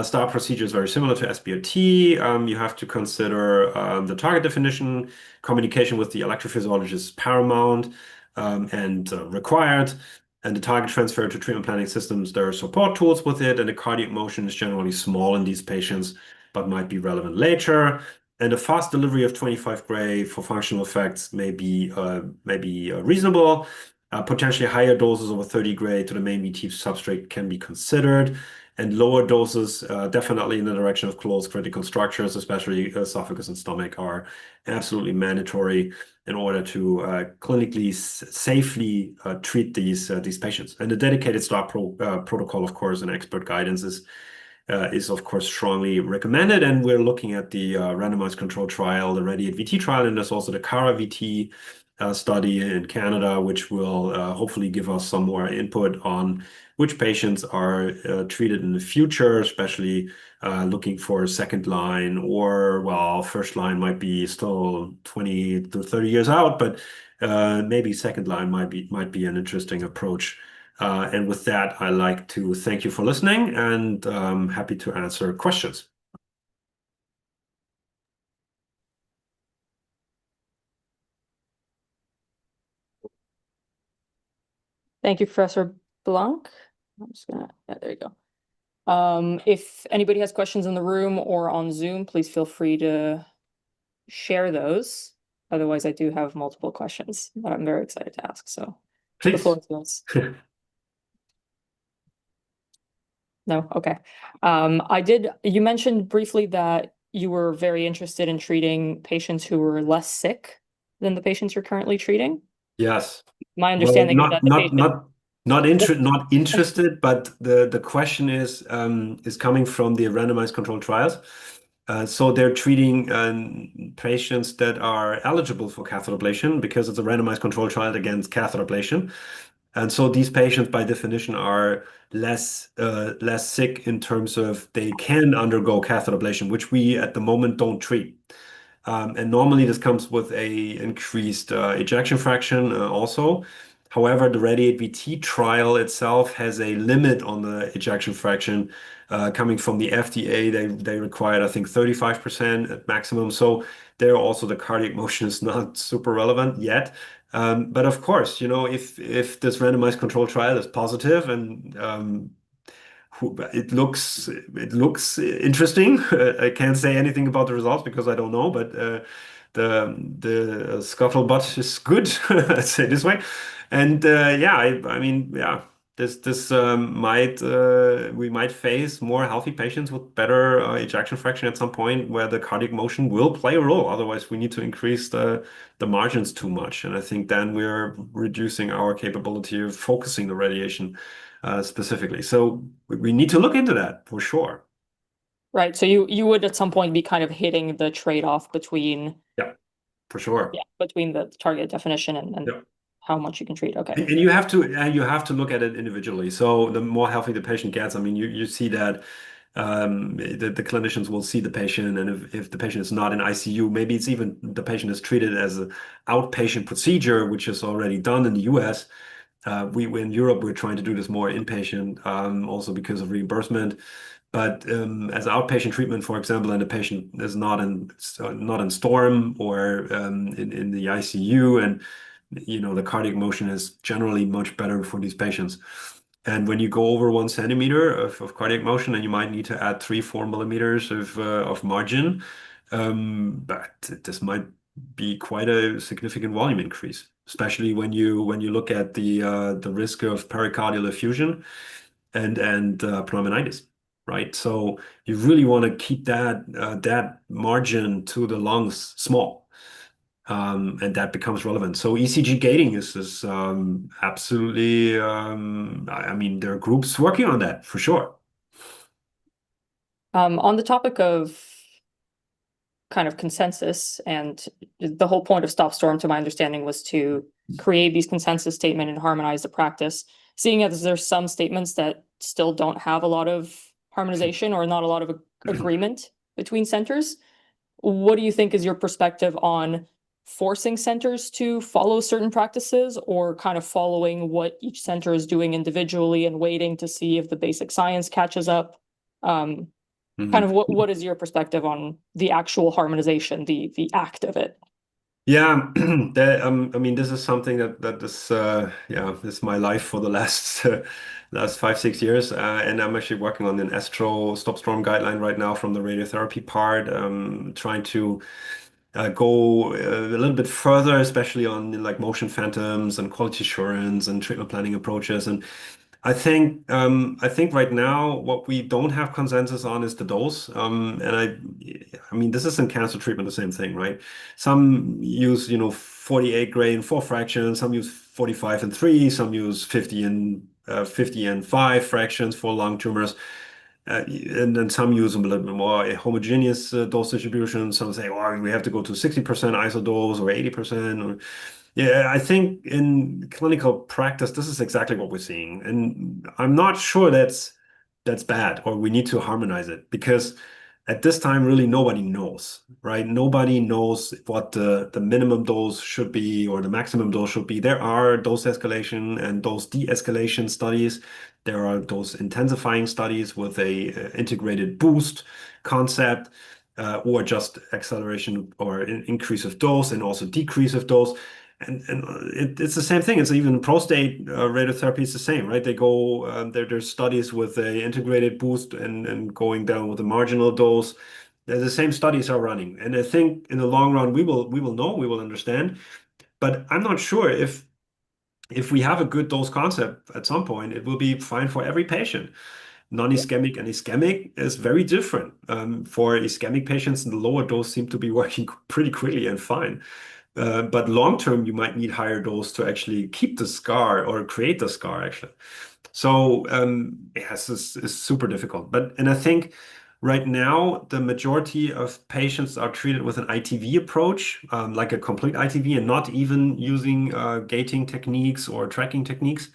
STAR procedure is very similar to SBRT. You have to consider the target definition. Communication with the electrophysiologist is paramount and required. And the target transfer to treatment planning systems, there are support tools with it. And the cardiac motion is generally small in these patients, but might be relevant later. And a fast delivery of 25 gray for functional effects may be reasonable. Potentially higher doses over 30 gray to the main VT substrate can be considered. And lower doses, definitely in the direction of closed critical structures, especially esophagus and stomach, are absolutely mandatory in order to clinically safely treat these patients. And the dedicated STAR protocol, of course, and expert guidance is of course strongly recommended. And we're looking at the randomized control trial, the RADIATE-VT trial, and there's also the CARA-VT study in Canada, which will hopefully give us some more input on which patients are treated in the future, especially looking for second line, or well, first line might be still 20 to 30 years out, but maybe second line might be an interesting approach. And with that, I'd like to thank you for listening, and I'm happy to answer questions. Thank you, Professor Blanck. I'm just gonna, yeah, there you go. If anybody has questions in the room or on Zoom, please feel free to share those. Otherwise, I do have multiple questions that I'm very excited to ask. So the Please. floor is yours. No? Okay. You mentioned briefly that you were very interested in treating patients who were less sick than the patients you're currently treating. Yes. My understanding is that the patient... Not interested, but the question is coming from the randomized controlled trials. So they're treating patients that are eligible for catheter ablation because it's a randomized controlled trial against catheter ablation. And so these patients, by definition, are less sick in terms of they can undergo catheter ablation, which we at the moment don't treat. And normally this comes with a increased ejection fraction also. However, the RADIATE-VT trial itself has a limit on the ejection fraction coming from the FDA. They required, I think, 35% at maximum. So there also the cardiac motion is not super relevant yet. But of course, you know, if this randomized control trial is positive and it looks interesting. I can't say anything about the results because I don't know, but the scuttlebutt is good. Let's say it this way. And yeah, I mean, yeah, this we might face more healthy patients with better ejection fraction at some point where the cardiac motion will play a role. Otherwise, we need to increase the margins too much, and I think then we're reducing our capability of focusing the radiation specifically. So we need to look into that for sure. Right. So you would at some point be kind of hitting the trade-off between... Yeah, for sure. Yeah, between the target definition and yeah. how much you can treat. Okay. And you have to look at it individually. So the more healthy the patient gets, I mean, you see that The clinicians will see the patient, and if the patient is not in ICU, maybe it's even the patient is treated as an outpatient procedure, which is already done in the US. In Europe, we're trying to do this more inpatient, also because of reimbursement. But as outpatient treatment, for example, and the patient is not in storm or in the ICU, and the cardiac motion is generally much better for these patients. And when you go over 1 centimeter of cardiac motion, then you might need to add 3-4 millimeters of margin. But this might be quite a significant volume increase, especially when you look at the risk of pericardial effusion and pneumonitis, right? So you really want to keep that margin to the lungs small, and that becomes relevant. So ECG gating is absolutely. I mean, there are groups working on that for sure. On the topic of kind of consensus, and the whole point of Stop Storm, to my understanding, was to create these consensus statement and harmonize the practice. Seeing as there's some statements that still don't have a lot of harmonization or not a lot of agreement between centers, what do you think is your perspective on forcing centers to follow certain practices, or kind of following what each center is doing individually and waiting to see if the basic science catches up? Kind of what is your perspective on the actual harmonization, the act of it? Yeah, I mean, this is something that is this is my life for the last 5-6 years, and I'm actually working on an Astro Stop Storm guideline right now from the radiotherapy part, trying to go a little bit further, especially on like motion phantoms and quality assurance and treatment planning approaches. And I think right now what we don't have consensus on is the dose. And I mean, this is in cancer treatment, the same thing, right? Some use 48 gray and 4 fractions, some use 45 and 3, some use 50 and 5 fractions for lung tumors. And then some use a little bit more a homogeneous dose distribution. Some say, well, we have to go to 60% isodose or 80%. Or, yeah, I think in clinical practice, this is exactly what we're seeing. And I'm not sure that's bad or we need to harmonize it, because at this time, really nobody knows, right? Nobody knows what the minimum dose should be or the maximum dose should be. There are dose escalation and dose de-escalation studies. There are dose intensifying studies with a integrated boost concept, or just acceleration or increase of dose and also decrease of dose. And it's the same thing. It's even prostate radiotherapy is the same, right? They go there's studies with a integrated boost and going down with a marginal dose. The same studies are running, and I think in the long run we will know, we will understand. But I'm not sure if we have a good dose concept at some point, it will be fine for every patient. Non-ischemic and ischemic is very different. For ischemic patients, the lower dose seem to be working pretty quickly and fine. But long term, you might need higher dose to actually keep the scar or create the scar, actually. So yes, it's super difficult. And I think right now, the majority of patients are treated with an ITV approach, like a complete ITV, and not even using gating techniques or tracking techniques.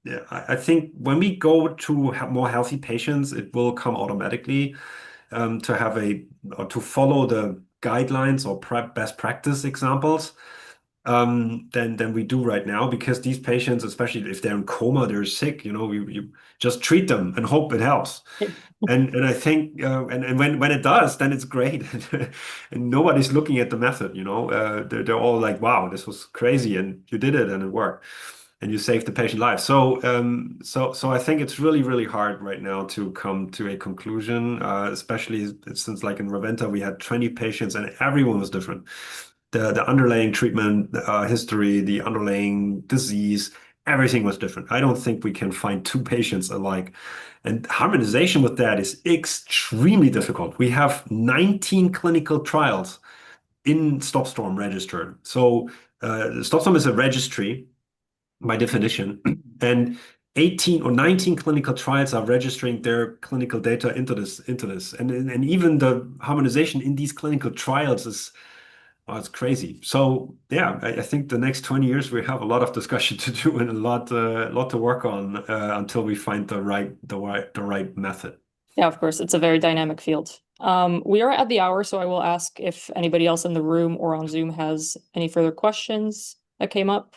Yeah, I think when we go to have more healthy patients, it will come automatically to follow the guidelines or best practice examples than we do right now, because these patients, especially if they're in coma, they're sick, you just treat them and hope it helps. And I think and when it does, then it's great. And nobody's looking at the method, they're all like, wow, this was crazy and you did it and it worked and you saved the patient life. So I think it's really, really hard right now to come to a conclusion, especially since like in Raventa, we had 20 patients and everyone was different. The underlying treatment history, the underlying disease, everything was different. I don't think we can find 2 patients alike. And harmonization with that is extremely difficult. We have 19 clinical trials in StopStorm registered. So StopStorm is a registry by definition, and 18 or 19 clinical trials are registering their clinical data into this. And even the harmonization in these clinical trials is Oh, it's crazy. So yeah, I think the next 20 years we have a lot of discussion to do and a lot to work on until we find the right method. Yeah, of course, it's a very dynamic field. We are at the hour, so I will ask if anybody else in the room or on Zoom has any further questions that came up.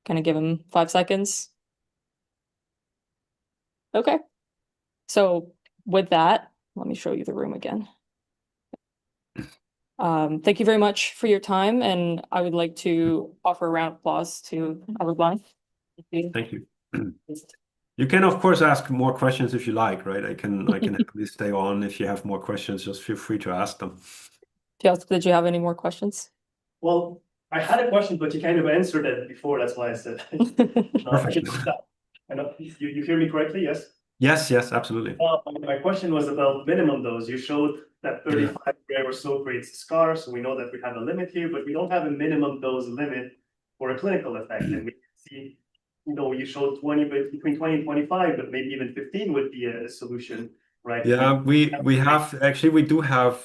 Kind of give them 5 seconds. Okay. So with that, let me show you the room again. Thank you very much for your time, and I would like to offer a round of applause to Albert Blanck. Thank you. You can, of course, ask more questions if you like, right? I can happily stay on. If you have more questions, just feel free to ask them. Did you have any more questions? Well, I had a question, but you kind of answered it before. That's why I said. Perfect. I know you hear me correctly, yes? Yes, absolutely. My question was about minimum dose. You showed that 35 gray or so creates a scar, so we know that we have a limit here, but we don't have a minimum dose limit for a clinical effect. And we see, you showed 20, but between 20 and 25, but maybe even 15 would be a solution, right? Yeah, we do have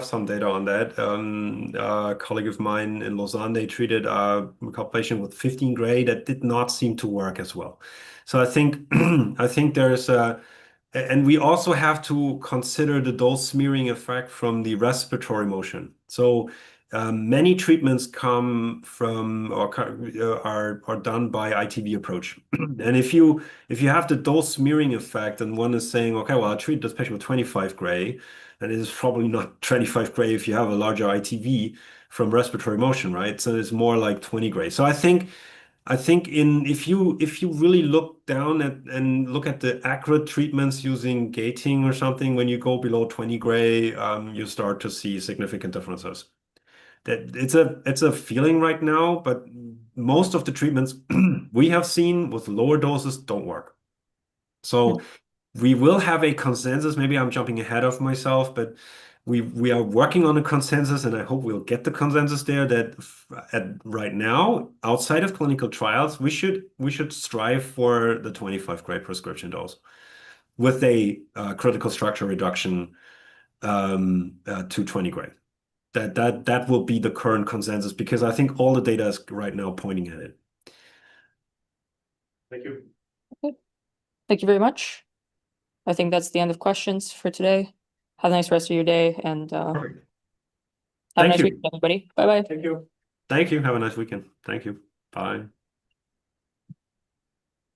some data on that. A colleague of mine in Lausanne, they treated a couple patients with 15 gray that did not seem to work as well. So I think there's and we also have to consider the dose smearing effect from the respiratory motion. So many treatments come from or are done by ITV approach. And if you have the dose smearing effect and one is saying, okay, well, I'll treat this patient with 25 gray, and it is probably not 25 gray if you have a larger ITV from respiratory motion, right? So it's more like 20 gray. So I think if you really look down at and look at the accurate treatments using gating or something, when you go below 20 gray, you start to see significant differences. That it's a feeling right now, but most of the treatments we have seen with lower doses don't work. So we will have a consensus. Maybe I'm jumping ahead of myself, but we are working on a consensus, and I hope we'll get the consensus there that right now, outside of clinical trials, we should strive for the 25 gray prescription dose with a critical structure reduction to 20 gray. That will be the current consensus because I think all the data is right now pointing at it. Thank you. Okay. Thank you very much. I think that's the end of questions for today. Have a nice rest of your day, and Perfect. have a Thank nice you. weekend, everybody. Bye-bye. Thank you. Thank you. Have a nice weekend. Thank you. Bye.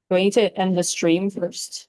Do I need to end the stream first?